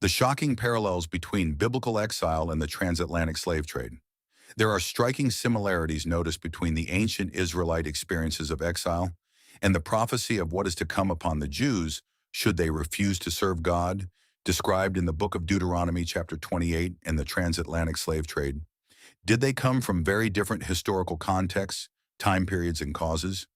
The shocking parallels between biblical exile and the transatlantic slave trade. There are striking similarities noticed between the ancient Israelite experiences of exile and the prophecy of what is to come upon the Jews should they refuse to serve God, described in the Book of Deuteronomy chapter 28 and the transatlantic slave trade. Did they come from very different historical contexts, time periods, and causes?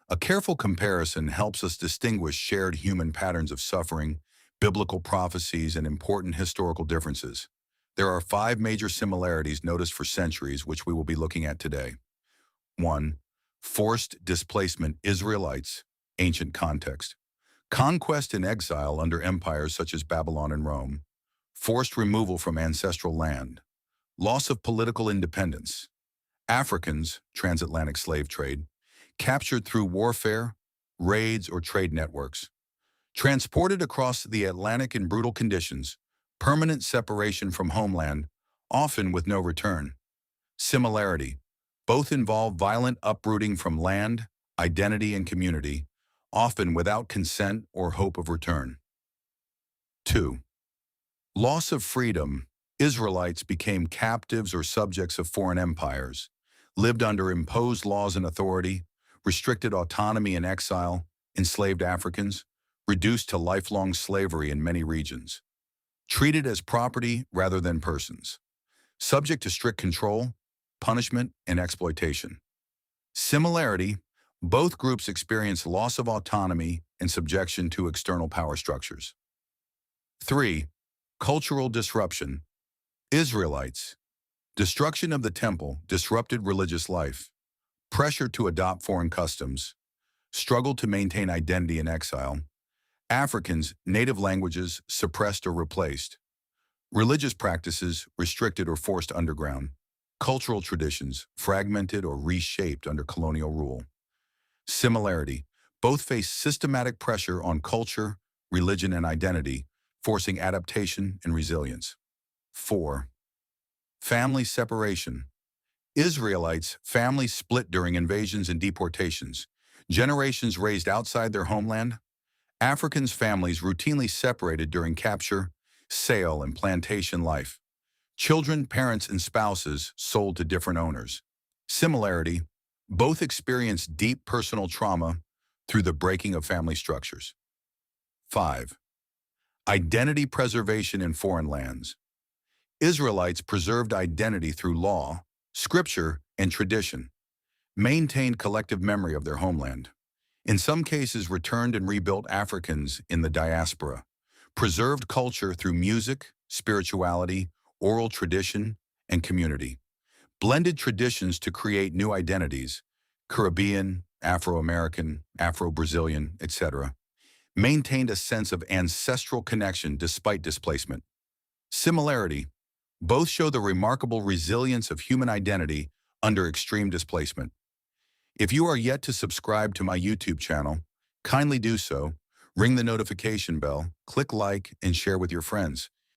A careful comparison helps us distinguish shared human patterns of suffering, biblical prophecies, and important historical differences. There are five major similarities noticed for centuries, which we will be looking at today. 1. Forced displacement Israelites, ancient context. Conquest and exile under empires such as Babylon and Rome. Forced removal from ancestral land. Loss of political independence. Africans, transatlantic slave trade. Captured through warfare, raids, or trade networks. Transported across the Atlantic in brutal conditions, permanent separation from homeland, often with no return. Similarity. Both involve violent uprooting from land, identity, and community, often without consent or hope of return. 2. Loss of freedom. Israelites became captives or subjects of foreign empires, lived under imposed laws and authority, restricted autonomy and exile, enslaved Africans, reduced to lifelong slavery in many regions, treated as property rather than persons, subject to strict control, punishment, and exploitation. Similarity, both groups experience loss of autonomy and subjection to external power structures. 3. Cultural disruption. Israelites. Destruction of the temple disrupted religious life, pressure to adopt foreign customs, struggle to maintain identity in exile. Africans, native languages suppressed or replaced. Religious practices restricted or forced underground. Cultural traditions fragmented or reshaped under colonial rule. Similarity, both face systematic pressure on culture, religion, and identity, forcing adaptation and resilience. 4. Family separation. Israelites' families split during invasions and deportations. Generations raised outside their homeland. Africans' families routinely separated during capture, sale, and plantation life. Children, parents, and spouses sold to different owners. Similarity, both experienced deep personal trauma through the breaking of family structures. 5. Identity preservation in foreign lands. Israelites preserved identity through law, scripture, and tradition, maintained collective memory of their homeland. In some cases, returned and rebuilt Africans in the diaspora, preserved culture through music, spirituality, oral tradition, and community, blended traditions to create new identities, Caribbean, Afro-American, Afro-Brazilian, etc., maintained a sense of ancestral connection despite displacement. Similarity, both show the remarkable resilience of human identity under extreme displacement. If you are yet to subscribe to my YouTube channel, kindly do so, ring the notification bell, click like, and share with your friends.